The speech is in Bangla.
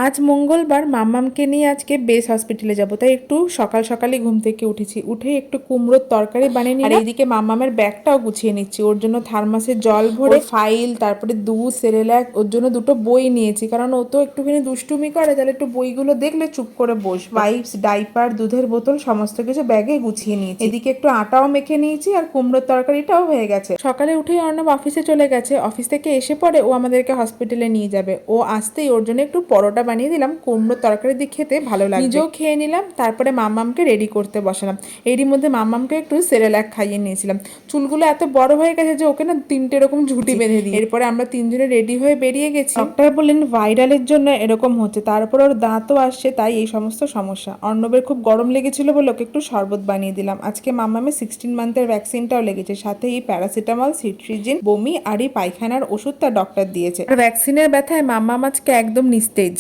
আজ মঙ্গলবার মাম্মামকে নিয়ে আজকে বেস হসপিটালে যাব, তাই একটু সকাল সকালই ঘুম থেকে উঠেছি। উঠে একটু কুমড়োর তরকারি বানিয়ে নিই, আর এইদিকে মাম্মামের ব্যাগটাও গুছিয়ে নিচ্ছি। ওর জন্য থার্মাসে জল ভরে, ফাইল, তারপরে দুধ, সেরেলাক, ওর জন্য দুটো বই নিয়েছি, কারণ ও তো একটুখানি দুষ্টুমি করে, তাহলে একটু বইগুলো দেখলে চুপ করে বসবে। ওয়াইপস, ডাইপার, দুধের বোতল সমস্ত কিছু ব্যাগে গুছিয়ে নিয়েছি। এদিকে একটু আটাও মেখে নিয়েছি, আর কুমড়োর তরকারিটাও হয়ে গেছে। সকালে উঠেই অর্ণব অফিসে চলে গেছে। অফিস থেকে এসে পরে ও আমাদেরকে হসপিটালে নিয়ে যাবে। ও আসতেই ওর জন্য একটু পরোটা বানিয়ে দিলাম, কুমড়োর তরকারি দিয়ে খেতে ভালো লাগে। নিজেও খেয়ে নিলাম, তারপরে মাম্মামকে রেডি করতে বসালাম। এরই মধ্যে মাম্মামকে একটু সেরেলাক খাইয়ে নিয়েছিলাম। চুলগুলো এত বড় হয়ে গেছে যে ওকে না 3টে এরকম ঝুঁটি বেঁধে দিই। এরপরে আমরা 3জনে রেডি হয়ে বেরিয়ে গেছি। ডক্টর বললেন ভাইরালের জন্য এরকম হচ্ছে, তারপর ওর দাঁতও আসছে, তাই এই সমস্ত সমস্যা। অর্ণবের খুব গরম লেগেছিল বলে ওকে একটু শরবত বানিয়ে দিলাম। আজকে মাম্মামের 16 মান্থের ভ্যাকসিনটাও লেগেছে, সাথে এই প্যারাসিটামল, সিট্রিজিন, বমি আর এই পায়খানার ওষুধটা ডক্টর দিয়েছে। আর ভ্যাকসিনের ব্যথায় মাম্মাম আজকে একদম নিস্তেজ।